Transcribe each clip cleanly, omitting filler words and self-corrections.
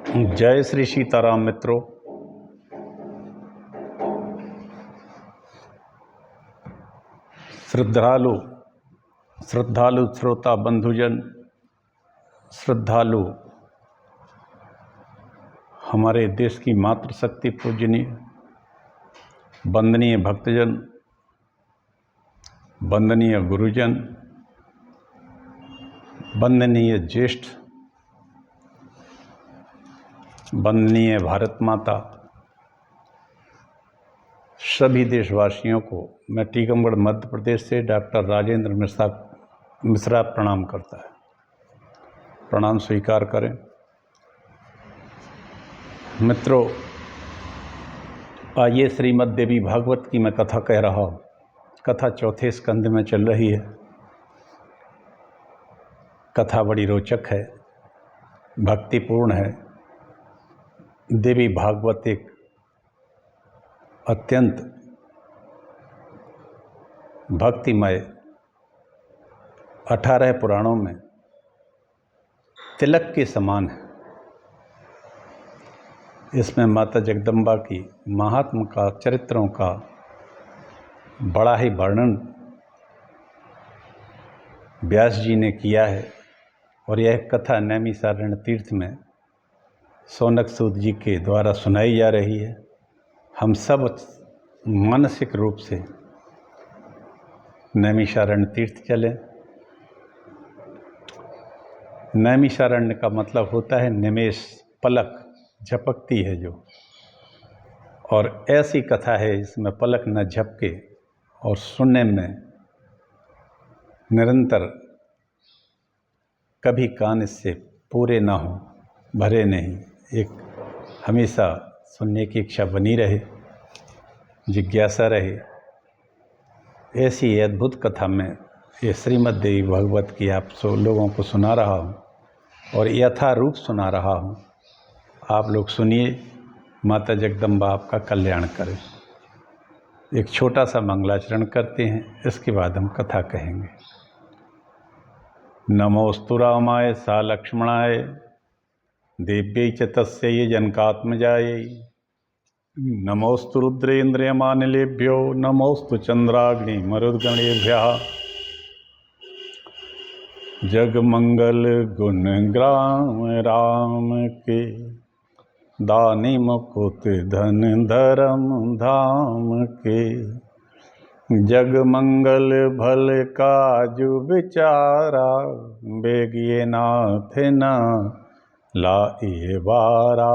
जय श्री सीताराम मित्रों। श्रद्धालु श्रोता बंधुजन, श्रद्धालु हमारे देश की मातृशक्ति पूजनीय वंदनीय भक्तजन, वंदनीय गुरुजन, वंदनीय ज्येष्ठ, वंदनीय भारत माता, सभी देशवासियों को मैं टीकमगढ़ मध्य प्रदेश से डॉक्टर राजेंद्र मिश्रा प्रणाम करता है। प्रणाम स्वीकार करें। मित्रों, आइए श्रीमद् देवी भागवत की मैं कथा कह रहा हूँ। कथा चौथे स्कंद में चल रही है। कथा बड़ी रोचक है, भक्तिपूर्ण है। देवी भागवत एक अत्यंत भक्तिमय 18 पुराणों में तिलक के समान है। इसमें माता जगदम्बा की महात्म का, चरित्रों का बड़ा ही वर्णन व्यास जी ने किया है। और यह कथा नैमिषारण्य तीर्थ में सौनक सूत जी के द्वारा सुनाई जा रही है। हम सब मानसिक रूप से नैमिषारण्य तीर्थ चलें। नैमिषारण्य का मतलब होता है निमेष, पलक झपकती है जो। और ऐसी कथा है जिसमें पलक न झपके और सुनने में निरंतर कभी कान इससे पूरे ना हो, भरे नहीं, एक हमेशा सुनने की इच्छा बनी रहे, जिज्ञासा रहे। ऐसी अद्भुत कथा में ये श्रीमद् देवी भागवत की आप लोगों को सुना रहा हूँ और यथारूप सुना रहा हूँ। आप लोग सुनिए। माता जगदम्बा आपका कल्याण करे। एक छोटा सा मंगलाचरण करते हैं, इसके बाद हम कथा कहेंगे। नमोस्तु रामाय सा लक्ष्मणाय देव्यै च तस्यै जनकात्मजायै नमोस्तु रुद्रेन्द्रियमानिलेभ्यो नमोस्तु चंद्राग्नि मरुद्गणेभ्यः जगमंगल गुण ग्राम राम के दानी मुकुट धन धर्म धाम के जगमंगल भल काजु विचारा बेगिए नाथ न लाए बारा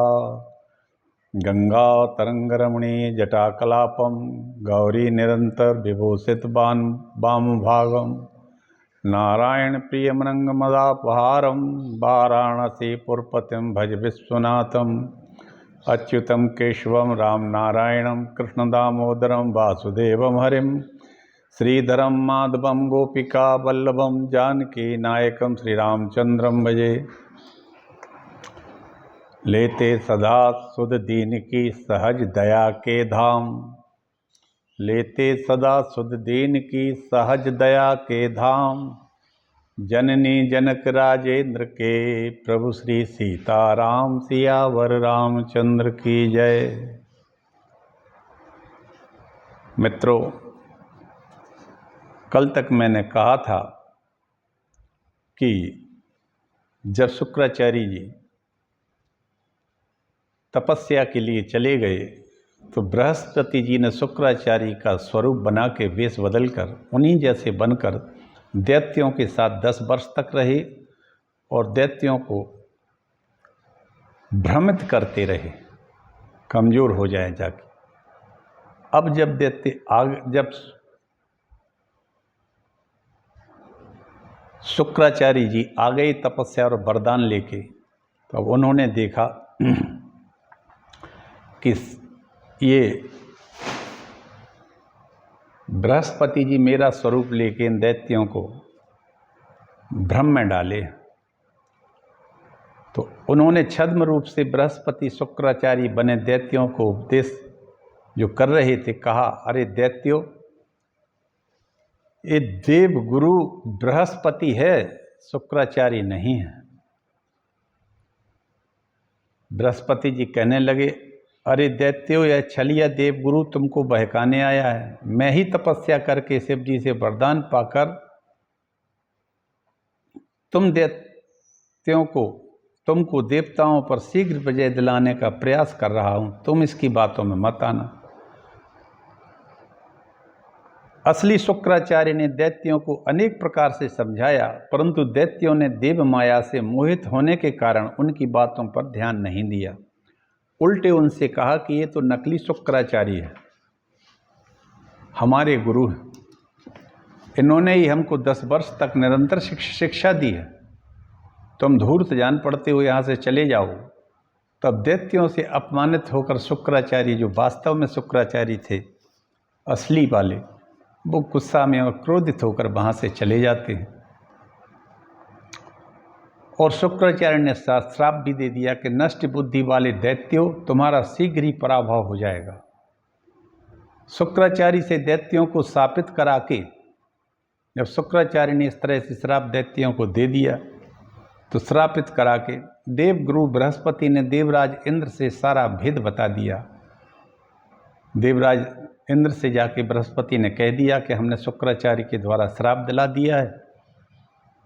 गंगा तरंग रमणी जटाकलापम गौरी निरंतर विभूषित वाम भागम नारायण प्रिय मृंग मदापहारम वाराणसी पुरपतिम भज विश्वनाथम अच्युतम केशवम राम नारायणम कृष्ण दामोदरम वासुदेवम हरिम श्रीधरम माधवम गोपिका वल्लभम जानकी नायकम श्री रामचंद्रम भजे। लेते सदा सुध दीन की सहज दया के धाम, लेते सदा सुध दीन की सहज दया के धाम जननी जनक राजेंद्र के प्रभु श्री सीताराम सियावर रामचंद्र की जय। मित्रों, कल तक मैंने कहा था कि जब शुक्राचार्य जी तपस्या के लिए चले गए तो बृहस्पति जी ने शुक्राचार्य का स्वरूप बना के वेश बदलकर उन्हीं जैसे बनकर दैत्यों के साथ 10 वर्ष तक रहे और दैत्यों को भ्रमित करते रहे, कमजोर हो जाए जाके। अब जब जब शुक्राचार्य जी आ गए तपस्या और वरदान लेके, तो अब उन्होंने देखा कि ये बृहस्पति जी मेरा स्वरूप लेके इन दैत्यों को भ्रम में डाले। तो उन्होंने छद्म रूप से बृहस्पति शुक्राचार्य बने दैत्यों को उपदेश जो कर रहे थे कहा, अरे दैत्यों, ये देव गुरु बृहस्पति है, शुक्राचार्य नहीं है। बृहस्पति जी कहने लगे, अरे दैत्यो, यह छलिया देवगुरु तुमको बहकाने आया है। मैं ही तपस्या करके शिव जी से वरदान पाकर तुमको देवताओं पर शीघ्र विजय दिलाने का प्रयास कर रहा हूं। तुम इसकी बातों में मत आना। असली शुक्राचार्य ने दैत्यों को अनेक प्रकार से समझाया, परंतु दैत्यों ने देव माया से मोहित होने के कारण उनकी बातों पर ध्यान नहीं दिया। उल्टे उनसे कहा कि ये तो नकली शुक्राचार्य है, हमारे गुरु हैं। इन्होंने ही हमको 10 वर्ष तक निरंतर शिक्षा दी है। तुम धूर्त जान पड़ते हो, यहाँ से चले जाओ। तब दैत्यों से अपमानित होकर शुक्राचार्य, जो वास्तव में शुक्राचार्य थे असली वाले, वो गुस्सा में और क्रोधित होकर वहाँ से चले जाते हैं। और शुक्राचार्य ने श्राप भी दे दिया कि नष्ट बुद्धि वाले दैत्यों, तुम्हारा शीघ्र ही पराभव हो जाएगा। शुक्राचार्य से दैत्यों को शापित करा के जब शुक्राचार्य ने इस तरह से श्राप दैत्यों को दे दिया, तो श्रापित करा के देवगुरु बृहस्पति ने देवराज इंद्र से सारा भेद बता दिया। देवराज इंद्र से जाके बृहस्पति ने कह दिया कि हमने शुक्राचार्य के द्वारा श्राप दिला दिया है।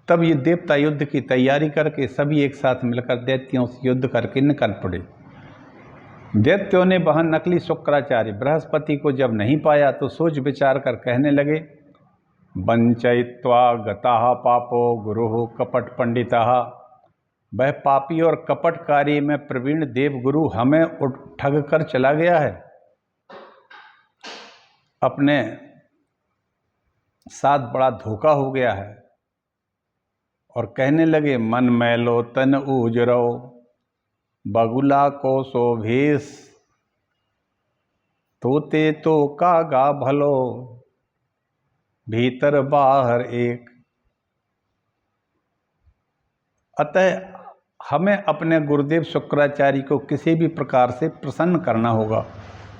तब ये देवता युद्ध की तैयारी करके सभी एक साथ मिलकर दैत्यों से युद्ध करके निकल पड़े। दैत्यों ने वहाँ नकली शुक्राचार्य बृहस्पति को जब नहीं पाया तो सोच विचार कर कहने लगे, वंचयित्वा गताः पापो गुरुः कपट पंडिताः। वह पापी और कपट कार्य में प्रवीण देवगुरु हमें ठग कर चला गया है। अपने साथ बड़ा धोखा हो गया है। और कहने लगे, मन मैलो तन उजरो बगुला को शोभेश, तोते तो कागा भलो भीतर बाहर एक। अतः हमें अपने गुरुदेव शुक्राचार्य को किसी भी प्रकार से प्रसन्न करना होगा।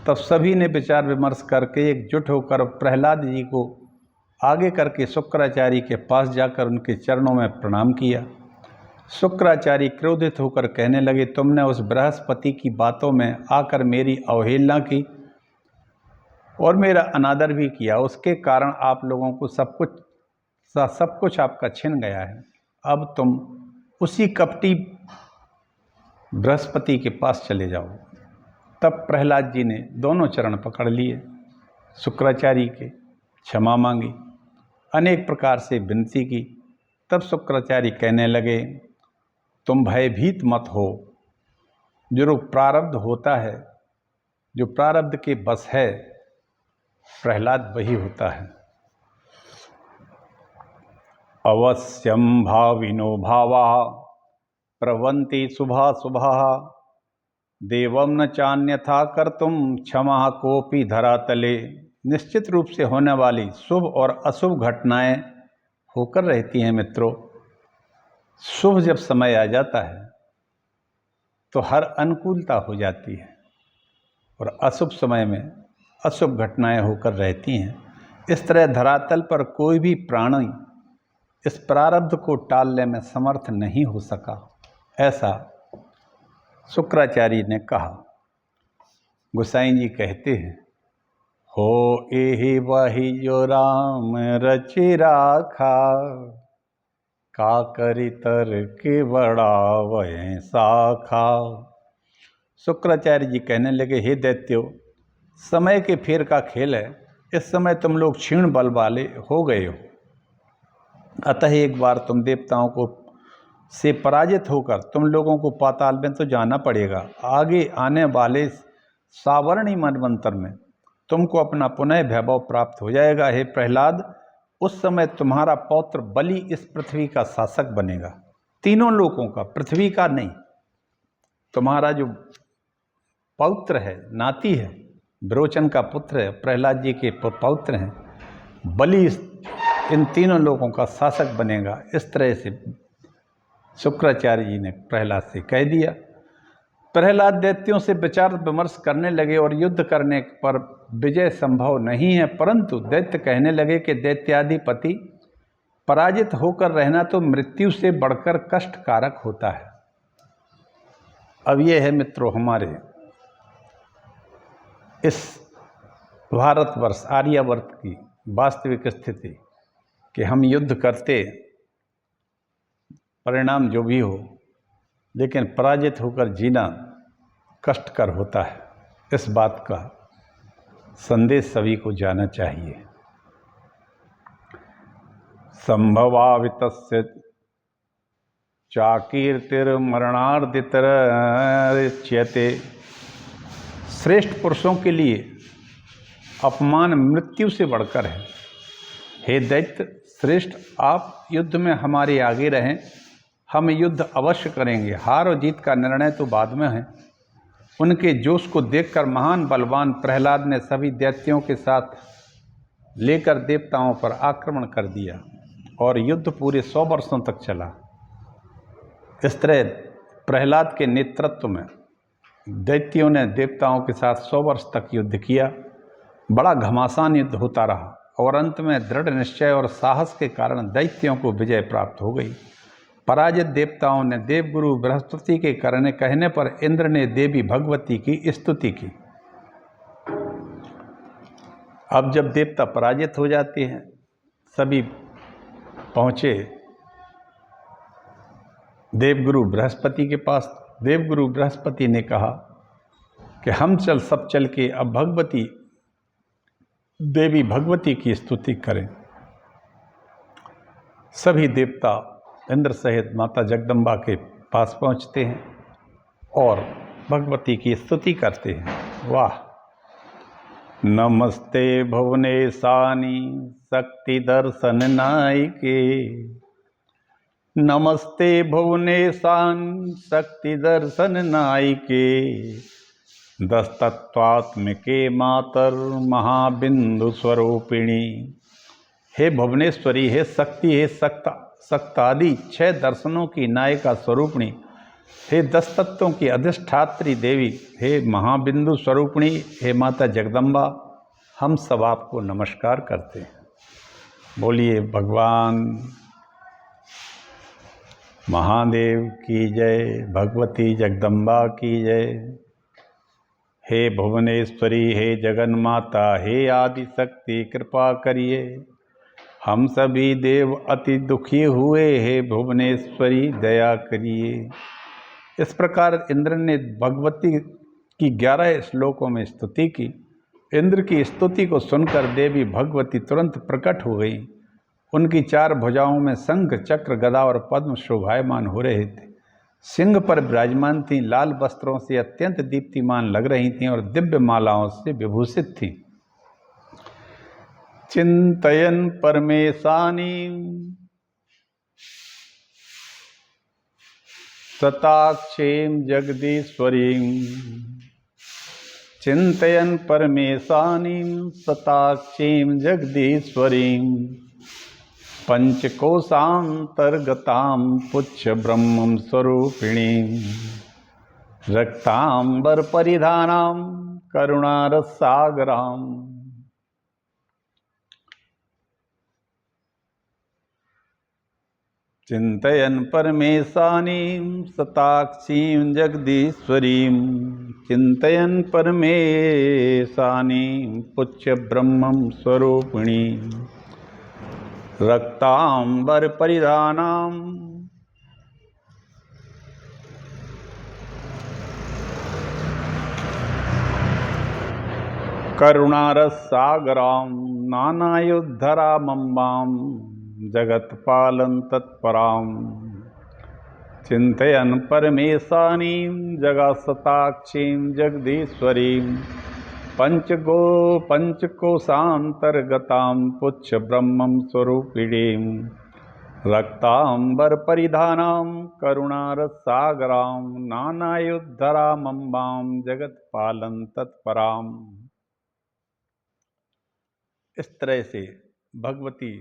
तब सभी ने विचार विमर्श करके एकजुट होकर प्रहलाद जी को आगे करके शुक्राचार्य के पास जाकर उनके चरणों में प्रणाम किया। शुक्राचार्य क्रोधित होकर कहने लगे, तुमने उस बृहस्पति की बातों में आकर मेरी अवहेलना की और मेरा अनादर भी किया। उसके कारण आप लोगों को सब कुछ आपका छिन गया है। अब तुम उसी कपटी बृहस्पति के पास चले जाओ। तब प्रहलाद जी ने दोनों चरण पकड़ लिए शुक्राचार्य के, क्षमा मांगी, अनेक प्रकार से विनती की। तब शुक्राचार्य कहने लगे, तुम भयभीत मत हो। जो प्रारब्ध होता है, जो प्रारब्ध के बस है, प्रहलाद वही होता है। अवश्यम भाविनो भावा प्रवन्ति शुभा शुभा, देवम न चान्यथा कर्तुम क्षमा कोपि धरातले। निश्चित रूप से होने वाली शुभ और अशुभ घटनाएं होकर रहती हैं मित्रों। शुभ जब समय आ जाता है तो हर अनुकूलता हो जाती है, और अशुभ समय में अशुभ घटनाएं होकर रहती हैं। इस तरह धरातल पर कोई भी प्राणी इस प्रारब्ध को टालने में समर्थ नहीं हो सका, ऐसा शुक्राचार्य ने कहा। गोसाई जी कहते हैं, हो एहि वही जो राम रचि राखा, का करी तर के बड़ा वह साखा। शुक्राचार्य जी कहने लगे, हे दैत्यो, समय के फेर का खेल है। इस समय तुम लोग क्षीण बल वाले हो गए हो। अतः एक बार तुम देवताओं को से पराजित होकर तुम लोगों को पाताल में तो जाना पड़ेगा। आगे आने वाले सावर्णी मनवंतर में तुमको अपना पुनः वैभव प्राप्त हो जाएगा। हे प्रहलाद, उस समय तुम्हारा पौत्र बलि इस पृथ्वी का शासक बनेगा, तीनों लोकों का, पृथ्वी का नहीं। तुम्हारा जो पौत्र है, नाती है, विरोचन का पुत्र है, प्रहलाद जी के पौत्र हैं, बलि इन तीनों लोगों का शासक बनेगा। इस तरह से शुक्राचार्य जी ने प्रहलाद से कह दिया। प्रहलाद दैत्यों से विचार विमर्श करने लगे और युद्ध करने पर विजय संभव नहीं है, परंतु दैत्य कहने लगे कि दैत्याधिपति, पराजित होकर रहना तो मृत्यु से बढ़कर कष्टकारक होता है। अब ये है मित्रों हमारे इस भारतवर्ष आर्यावर्त की वास्तविक स्थिति कि हम युद्ध करते, परिणाम जो भी हो, लेकिन पराजित होकर जीना कष्टकर होता है। इस बात का संदेश सभी को जाना चाहिए। संभवावितस्य चाकीर्तिर्मरणार्दितर्च्यते। श्रेष्ठ पुरुषों के लिए अपमान मृत्यु से बढ़कर है। हे दैत्य श्रेष्ठ, आप युद्ध में हमारे आगे रहें, हम युद्ध अवश्य करेंगे। हार और जीत का निर्णय तो बाद में है। उनके जोश को देखकर महान बलवान प्रहलाद ने सभी दैत्यों के साथ लेकर देवताओं पर आक्रमण कर दिया और युद्ध पूरे 100 वर्षों तक चला। इस तरह प्रहलाद के नेतृत्व में दैत्यों ने देवताओं के साथ 100 वर्ष तक युद्ध किया। बड़ा घमासान युद्ध होता रहा और अंत में दृढ़ निश्चय और साहस के कारण दैत्यों को विजय प्राप्त हो गई। पराजित देवताओं ने देवगुरु बृहस्पति के कहने पर इंद्र ने देवी भगवती की स्तुति की। अब जब देवता पराजित हो जाते हैं, सभी पहुँचे देवगुरु बृहस्पति के पास। देवगुरु बृहस्पति ने कहा कि हम सब चल के अब देवी भगवती की स्तुति करें। सभी देवता इंद्र सहित माता जगदम्बा के पास पहुंचते हैं और भगवती की स्तुति करते हैं। वाह! नमस्ते भुवनेशानी शक्ति दर्शन नायिके, नमस्ते भुवनेशान शक्ति दर्शन नायिके, दस्तत्वात्मिके मातर महाबिंदु स्वरूपिणी। हे भुवनेश्वरी, हे शक्ति, हे शक्तादि 6 दर्शनों की नायिका स्वरूपिणी, हे 10 तत्वों की अधिष्ठात्री देवी, हे महाबिंदु स्वरूपिणी, हे माता जगदम्बा, हम सब आपको नमस्कार करते हैं। बोलिए भगवान महादेव की जय, भगवती जगदम्बा की जय। हे भुवनेश्वरी, हे जगन माता, हे आदि शक्ति, कृपा करिए, हम सभी देव अति दुखी हुए, हे भुवनेश्वरी दया करिए। इस प्रकार इंद्र ने भगवती की 11 श्लोकों में स्तुति की। इंद्र की स्तुति को सुनकर देवी भगवती तुरंत प्रकट हो गई। उनकी 4 भुजाओं में शंख, चक्र, गदा और पद्म शोभायमान हो रहे थे। सिंह पर विराजमान थीं, लाल वस्त्रों से अत्यंत दीप्तिमान लग रही थीं और दिव्य मालाओं से विभूषित थीं। चिंतयन परमेशानी सताक्षीं जगदीश्वरीं, चिंतयन परमेशानी सताक्षीं जगदीश्वरीं, पंचकोशांतर्गतां पुच्छ ब्रह्म स्वरूपिणीं, रक्तांबर परिधानां करुणारसागरां। चिंतयन परमेशानीं सताक्षीं जगदीश्वरीं, चिंतयन परमेशानीं पुच्छ ब्रह्म स्वरूपिणीं, रक्तांबर परिधानां करुणारसागरां, नानायुद्धरामम्बां जगत्पालं तत्परां, चिंतयन परमेशानीं जगत्सताक्षीं जगदीश्वरीं, पंचकोशांतर्गतां पुच्छ ब्रह्म स्वरूपिणीं, रक्तांबर परिधानां करुणारसागरां, नानायुद्धरामम्बां जगत्पालं तत्परां। इस तरह से भगवती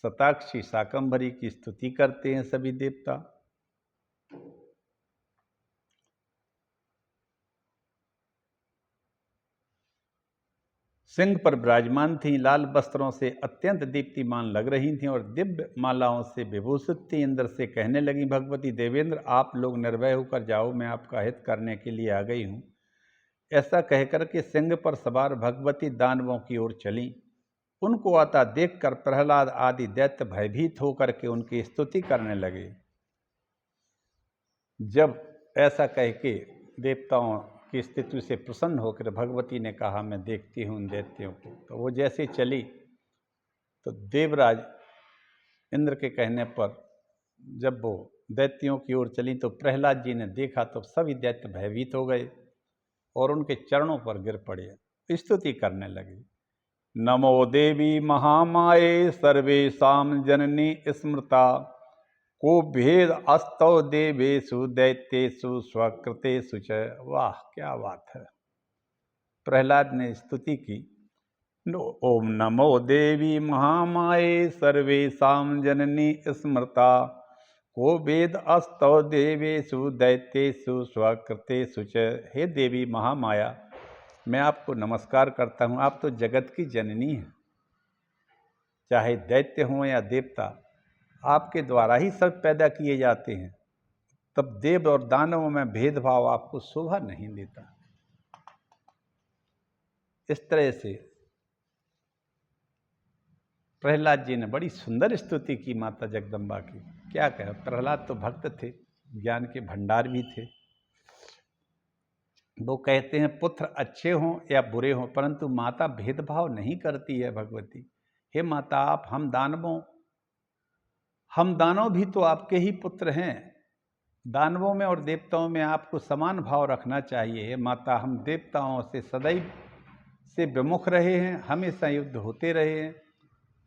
शताक्षी शाकंभरी की स्तुति करते हैं सभी देवता। सिंह पर विराजमान थीं, लाल वस्त्रों से अत्यंत दीप्तिमान लग रही थीं और दिव्य मालाओं से विभूषित थीं। इंद्र से कहने लगी, भगवती देवेंद्र, आप लोग निर्भय होकर जाओ, मैं आपका हित करने के लिए आ गई हूँ। ऐसा कहकर के सिंह पर सवार भगवती दानवों की ओर चली। उनको आता देखकर प्रहलाद आदि दैत्य भयभीत होकर के उनकी स्तुति करने लगे। जब ऐसा कह के देवताओं की स्थिति से प्रसन्न होकर भगवती ने कहा, मैं देखती हूँ उन दैत्यों को, तो वो जैसे चली तो देवराज इंद्र के कहने पर जब वो दैत्यों की ओर चली तो प्रहलाद जी ने देखा तो सभी दैत्य भयभीत हो गए और उनके चरणों पर गिर पड़े, स्तुति करने लगे। नमो देवी महामाये सर्वेषां जननी स्मृता, को भेद अस्तौ देवेषु दैत्येषु स्वकृतेषु च। वाह, क्या बात है! प्रहलाद ने स्तुति की। ओम नमो देवी महामाये सर्वेषां जननी स्मृता, को वेद अस्तौ देवेषु दैत्येषु स्वकृतेषु च। हे देवी महामाया, मैं आपको नमस्कार करता हूँ। आप तो जगत की जननी हैं, चाहे दैत्य हों या देवता, आपके द्वारा ही सब पैदा किए जाते हैं। तब देव और दानवों में भेदभाव आपको शोभा नहीं देता। इस तरह से प्रहलाद जी ने बड़ी सुंदर स्तुति की माता जगदम्बा की। क्या कहे, प्रहलाद तो भक्त थे, ज्ञान के भंडार भी थे। वो कहते हैं पुत्र अच्छे हों या बुरे हों, परंतु माता भेदभाव नहीं करती है भगवती। हे माता, आप हम दानव भी तो आपके ही पुत्र हैं। दानवों में और देवताओं में आपको समान भाव रखना चाहिए। हे माता, हम देवताओं से सदैव से विमुख रहे हैं, हमेशा युद्ध होते रहे हैं।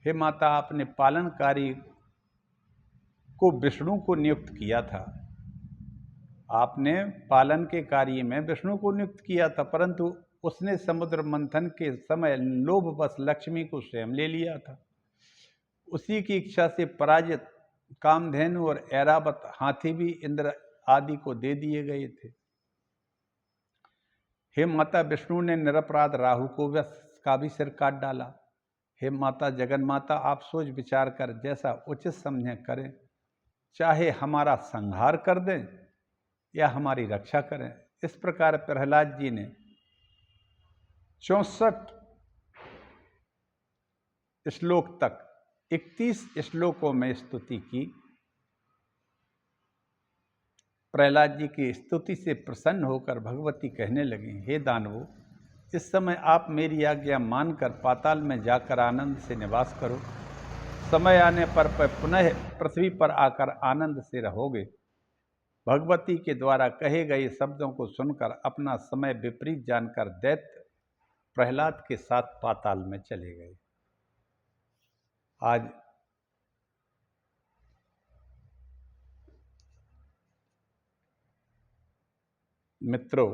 हे माता, आपने पालनकारी को विष्णु को नियुक्त किया था। आपने पालन के कार्य में विष्णु को नियुक्त किया था, परंतु उसने समुद्र मंथन के समय लोभवश लक्ष्मी को स्वयं ले लिया था। उसी की इच्छा से पराजित कामधेनु और ऐरावत हाथी भी इंद्र आदि को दे दिए गए थे। हे माता, विष्णु ने निरपराध राहु को का भी सिर काट डाला। हे माता जगन माता, आप सोच विचार कर जैसा उचित समझें करें, चाहे हमारा संहार कर दें या हमारी रक्षा करें। इस प्रकार प्रहलाद जी ने 64 श्लोक तक 31 श्लोकों में स्तुति की। प्रहलाद जी की स्तुति से प्रसन्न होकर भगवती कहने लगी, हे दानवों, इस समय आप मेरी आज्ञा मानकर पाताल में जाकर आनंद से निवास करो। समय आने पर पुनः पृथ्वी पर आकर आनंद से रहोगे। भगवती के द्वारा कहे गए शब्दों को सुनकर अपना समय विपरीत जानकर दैत्य प्रहलाद के साथ पाताल में चले गए। आज मित्रों,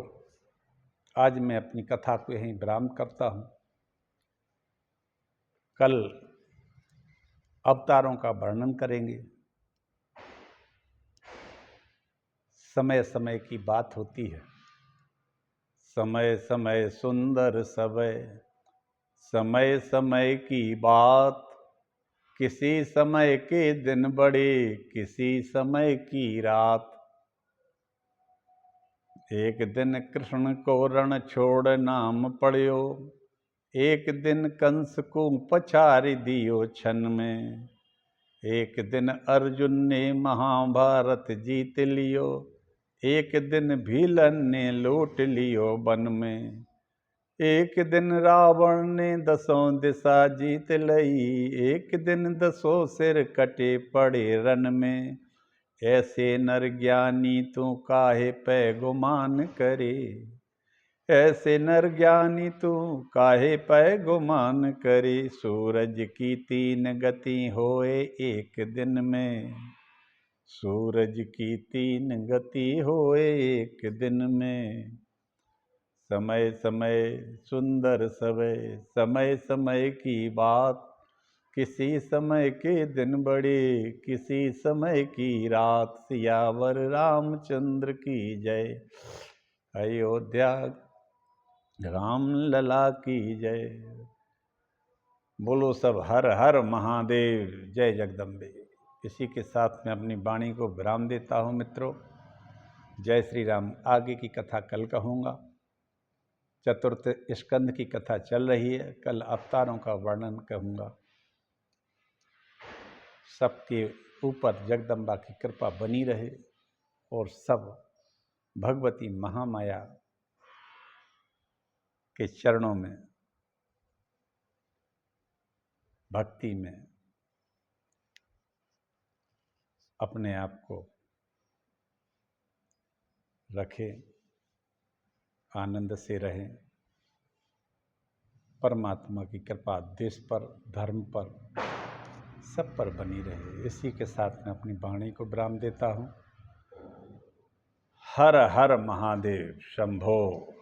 आज मैं अपनी कथा को यहीं विराम करता हूँ। कल अवतारों का वर्णन करेंगे। समय समय की बात होती है। समय समय सुंदर समय, समय समय की बात, किसी समय के दिन बड़े, किसी समय की रात। एक दिन कृष्ण को रण छोड़ नाम पड़ियो, एक दिन कंस को पछाड़ दियो छन में। एक दिन अर्जुन ने महाभारत जीत लियो, एक दिन भीलन ने लूट लियो वन में। एक दिन रावण ने 10 दिशा जीत लई, एक दिन 10 सिर कटे पड़े रन में। ऐसे नर ज्ञानी तू काहे पै गुमान करे, ऐसे नर ज्ञानी तू काहे पै गुमान करे। सूरज की 3 गति होए एक दिन में, सूरज की 3 गति होए एक दिन में। समय समय सुंदर समय, समय समय की बात, किसी समय के दिन बड़े, किसी समय की रात। सियावर रामचंद्र की जय। अयोध्या राम लला की जय। बोलो सब हर हर महादेव, जय जगदम्बे। इसी के साथ मैं अपनी वाणी को विराम देता हूँ मित्रों। जय श्री राम। आगे की कथा कल कहूँगा। चतुर्थ स्कंद की कथा चल रही है, कल अवतारों का वर्णन कहूँगा। सबके ऊपर जगदम्बा की कृपा बनी रहे और सब भगवती महामाया के चरणों में भक्ति में अपने आप को रखें, आनंद से रहें। परमात्मा की कृपा देश पर, धर्म पर, सब पर बनी रहे। इसी के साथ मैं अपनी वाणी को विराम देता हूँ। हर हर महादेव। शंभो।